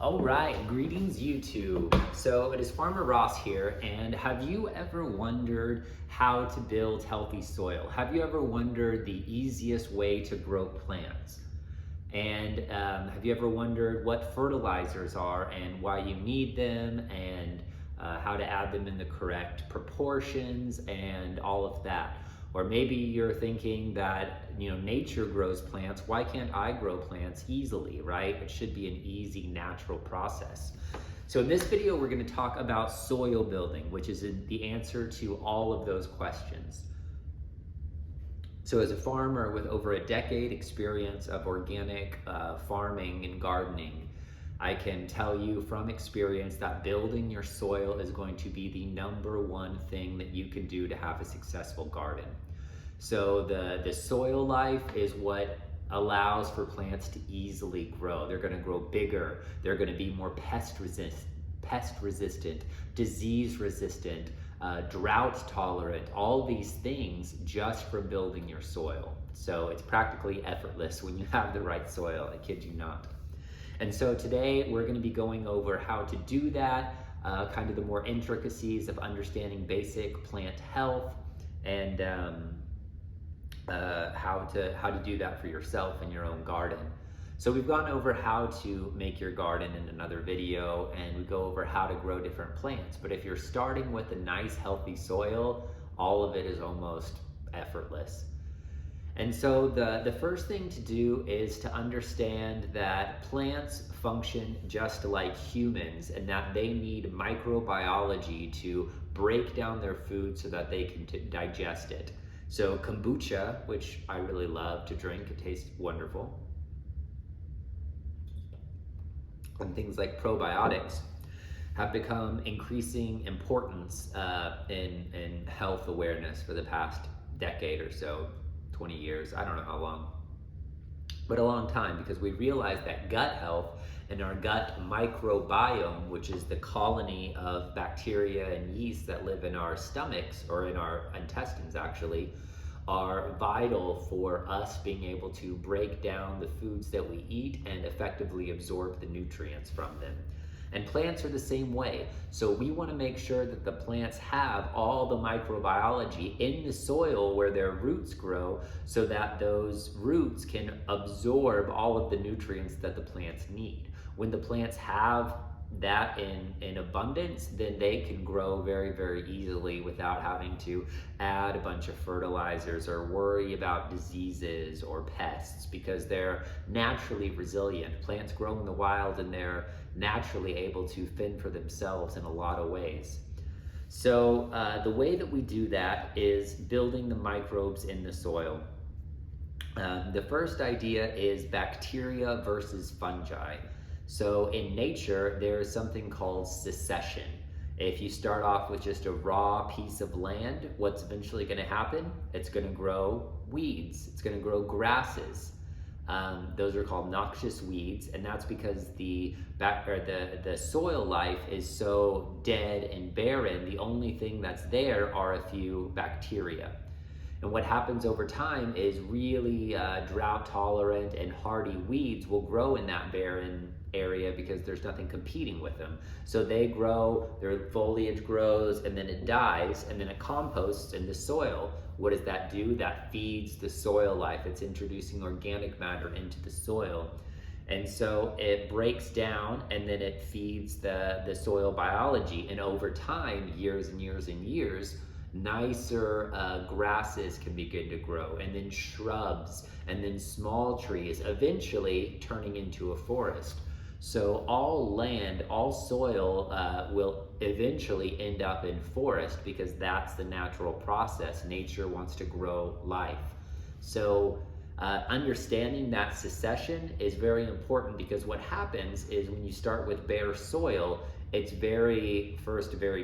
All right, greetings YouTube. So it is Farmer Ross here, and have you ever wondered how to build healthy soil? Have you ever wondered the easiest way to grow plants? And have you ever wondered what fertilizers are and why you need them, and how to add them in the correct proportions and all of that? Or maybe you're thinking that, nature grows plants. Why can't I grow plants easily, right? It should be an easy, natural process. So in this video, we're going to talk about soil building, which is the answer to all of those questions. So as a farmer with over a decade experience of organic farming and gardening, I can tell you from experience that building your soil is going to be the number one thing that you can do to have a successful garden. So the soil life is what allows for plants to easily grow. They're going to grow bigger. They're going to be more pest resistant, disease resistant, drought tolerant, all these things just from building your soil. So it's practically effortless when you have the right soil, I kid you not. And so today we're going to be going over how to do that, kind of the more intricacies of understanding basic plant health, and how to do that for yourself in your own garden. So we've gone over how to make your garden in another video, and we go over how to grow different plants. But if you're starting with a nice healthy soil, all of it is almost effortless. And so the first thing to do is to understand that plants function just like humans, and that they need microbiology to break down their food so that they can digest it. So kombucha, which I really love to drink, it tastes wonderful, and things like probiotics have become increasing importance in health awareness for the past decade or so. 20 years, I don't know how long, but a long time, because we realize that gut health and our gut microbiome, which is the colony of bacteria and yeast that live in our stomachs, or in our intestines actually, are vital for us being able to break down the foods that we eat and effectively absorb the nutrients from them. And plants are the same way. So we want to make sure that the plants have all the microbiology in the soil where their roots grow, so that those roots can absorb all of the nutrients that the plants need. When the plants have that in abundance, then they can grow very, very easily without having to add a bunch of fertilizers or worry about diseases or pests, because they're naturally resilient. Plants grow in the wild, and they're naturally able to fend for themselves in a lot of ways. So the way that we do that is building the microbes in the soil. The first idea is bacteria versus fungi. So in nature, there is something called succession. If you start off with just a raw piece of land, what's eventually going to happen? It's going to grow weeds. It's going to grow grasses. Those are called noxious weeds, and that's because the soil life is so dead and barren. The only thing that's there are a few bacteria. And what happens over time is really drought tolerant and hardy weeds will grow in that barren area, because there's nothing competing with them. So they grow, their foliage grows, and then it dies, and then it composts in the soil. What does that do? That feeds the soil life. It's introducing organic matter into the soil. And so it breaks down, and then it feeds the soil biology. And over time, years and years and years, nicer grasses can begin to grow, and then shrubs, and then small trees, eventually turning into a forest. So all land, all soil will eventually end up in forest, because that's the natural process. Nature wants to grow life. So understanding that succession is very important, because what happens is when you start with bare soil, it's very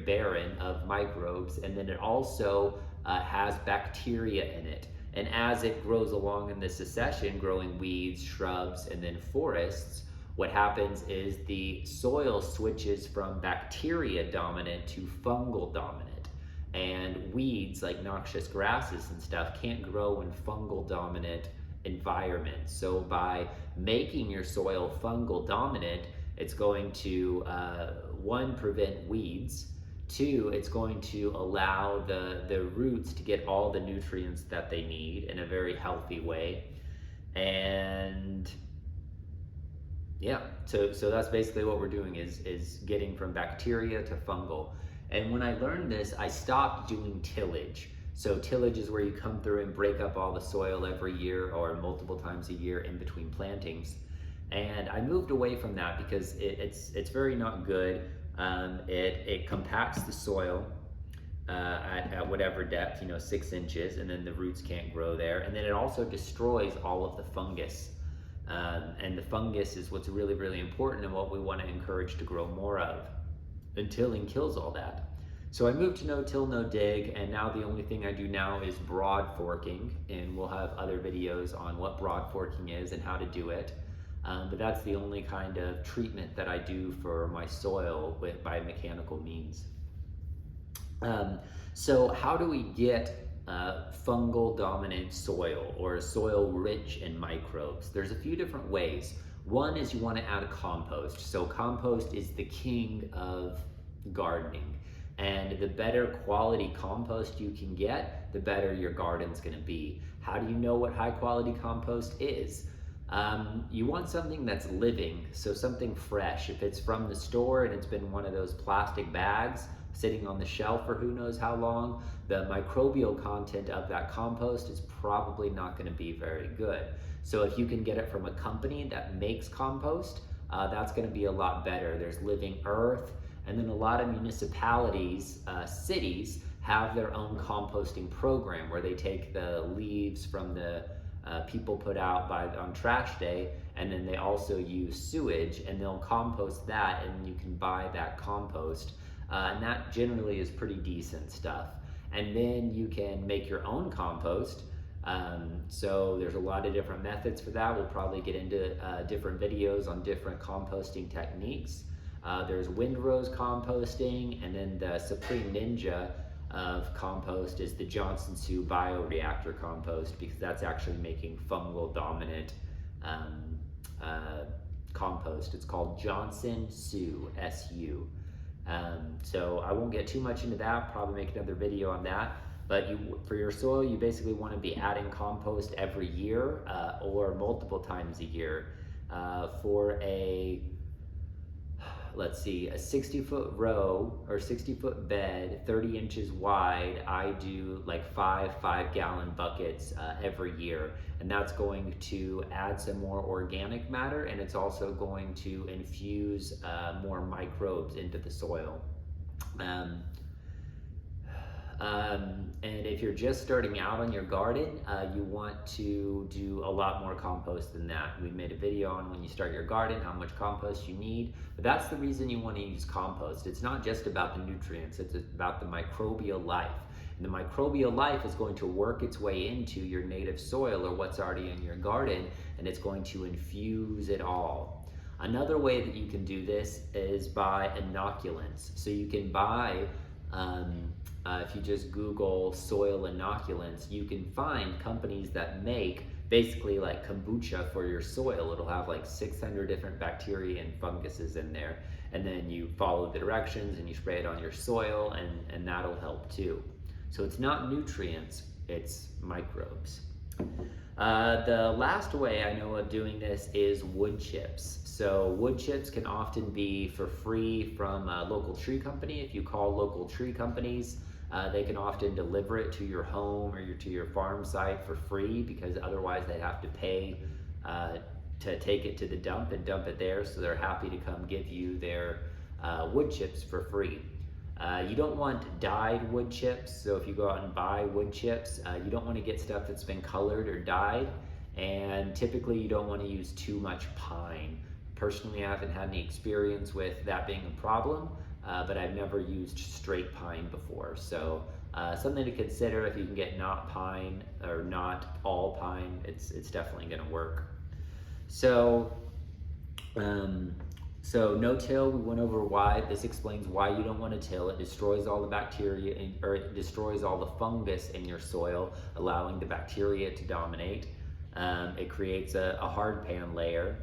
barren of microbes, and then it also has bacteria in it. And as it grows along in the succession, growing weeds, shrubs, and then forests, what happens is the soil switches from bacteria dominant to fungal dominant. And weeds like noxious grasses and stuff can't grow in fungal dominant environments. So by making your soil fungal dominant, It's going to, one, prevent weeds. Two, it's going to allow the roots to get all the nutrients that they need in a very healthy way. And yeah, so that's basically what we're doing is getting from bacteria to fungal. And when I learned this, I stopped doing tillage. So tillage is where you come through and break up all the soil every year or multiple times a year in between plantings. And I moved away from that because it's very not good. It compacts the soil at whatever depth, 6 inches, and then the roots can't grow there. And then it also destroys all of the fungus. And the fungus is what's really, really important and what we want to encourage to grow more of. And tilling kills all that. So I moved to no till, no dig, and now the only thing I do now is broad forking, and we'll have other videos on what broad forking is and how to do it. But that's the only kind of treatment that I do for my soil by mechanical means. So how do we get fungal dominant soil or a soil rich in microbes? There's a few different ways. One is you want to add a compost. So compost is the king of gardening. And the better quality compost you can get, the better your garden's going to be. How do you know what high quality compost is? You want something that's living, so something fresh. If it's from the store and it's been one of those plastic bags sitting on the shelf for who knows how long, the microbial content of that compost is probably not going to be very good. So if you can get it from a company that makes compost, that's going to be a lot better. There's living earth, and then a lot of municipalities, cities, have their own composting program where they take the leaves from the people put out on trash day, and then they also use sewage, and they'll compost that, and you can buy that compost. And that generally is pretty decent stuff. And then you can make your own compost. So there's a lot of different methods for that. We'll probably get into different videos on different composting techniques. There's windrose composting, and then the supreme ninja of compost is the Johnson Sioux bioreactor compost, because that's actually making fungal dominant compost. It's called Johnson Sioux, SU. So I won't get too much into that, probably make another video on that. But for your soil, you basically want to be adding compost every year or multiple times a year. For a 60-foot row or 60-foot bed, 30 inches wide, I do like 5-gallon buckets every year. And that's going to add some more organic matter, and it's also going to infuse more microbes into the soil. And if you're just starting out on your garden, you want to do a lot more compost than that. We made a video on when you start your garden, how much compost you need, but that's the reason you want to use compost. It's not just about the nutrients, it's about the microbial life. And the microbial life is going to work its way into your native soil or what's already in your garden, and it's going to infuse it all. Another way that you can do this is by inoculants. So you can buy, if you just Google soil inoculants, you can find companies that make basically like kombucha for your soil. It'll have like 600 different bacteria and funguses in there. And then you follow the directions and you spray it on your soil, and that'll help too. So it's not nutrients, it's microbes. The last way I know of doing this is wood chips. So wood chips can often be for free from a local tree company. If you call local tree companies, they can often deliver it to your home or to your farm site for free, because otherwise they'd have to pay to take it to the dump and dump it there. So they're happy to come give you their wood chips for free. You don't want dyed wood chips. So if you go out and buy wood chips, you don't want to get stuff that's been colored or dyed. And typically you don't want to use too much pine. Personally, I haven't had any experience with that being a problem, but I've never used straight pine before. So something to consider. If you can get not pine or not all pine, it's definitely going to work. So no-till, we went over why. This explains why you don't want to till. It destroys all the bacteria, or it destroys all the fungus in your soil, allowing the bacteria to dominate. It creates a hard pan layer.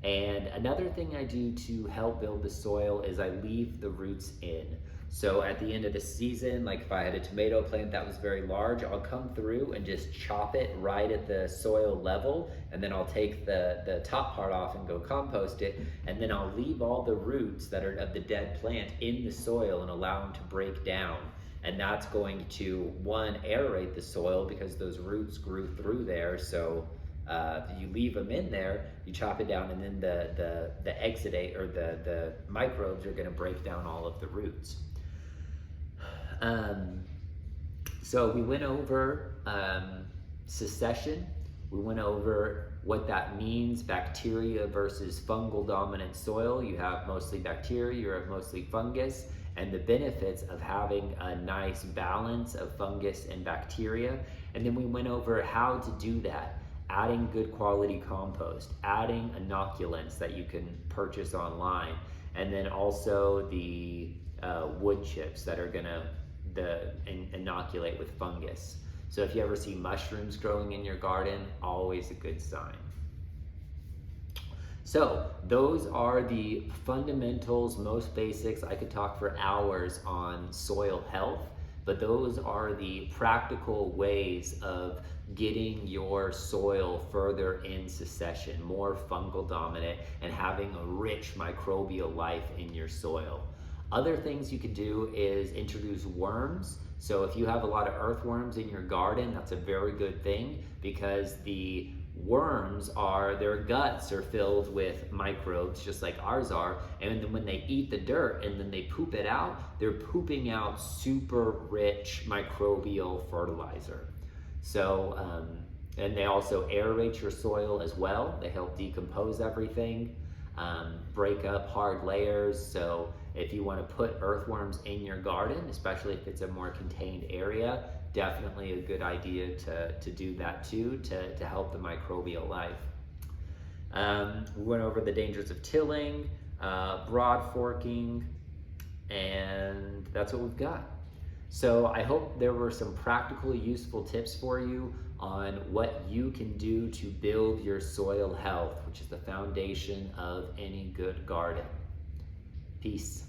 And another thing I do to help build the soil is I leave the roots in. So at the end of the season, like if I had a tomato plant that was very large, I'll come through and just chop it right at the soil level, and then I'll take the top part off and go compost it, and then I'll leave all the roots that are of the dead plant in the soil and allow them to break down. And that's going to, one, aerate the soil because those roots grew through there. So you leave them in there, you chop it down, and then the exudate, or the microbes, are going to break down all of the roots. So we went over succession. We went over what that means, bacteria versus fungal dominant soil. You have mostly bacteria, you have mostly fungus, and the benefits of having a nice balance of fungus and bacteria. And then we went over how to do that, adding good quality compost, adding inoculants that you can purchase online, and then also the wood chips that are gonna inoculate with fungus. So if you ever see mushrooms growing in your garden, always a good sign. So those are the fundamentals, most basics. I could talk for hours on soil health, but those are the practical ways of getting your soil further in succession, more fungal dominant, and having a rich microbial life in your soil. Other things you can do is introduce worms. So if you have a lot of earthworms in your garden, that's a very good thing, because the worms their guts are filled with microbes just like ours are, and then when they eat the dirt and then they poop it out, they're pooping out super rich microbial fertilizer. So and they also aerate your soil as well. They help decompose everything, break up hard layers. So if you want to put earthworms in your garden, especially if it's a more contained area, definitely a good idea to do that too, to help the microbial life. We went over the dangers of tilling, broad forking, and that's what we've got. So I hope there were some practical, useful tips for you on what you can do to build your soil health, which is the foundation of any good garden. Peace.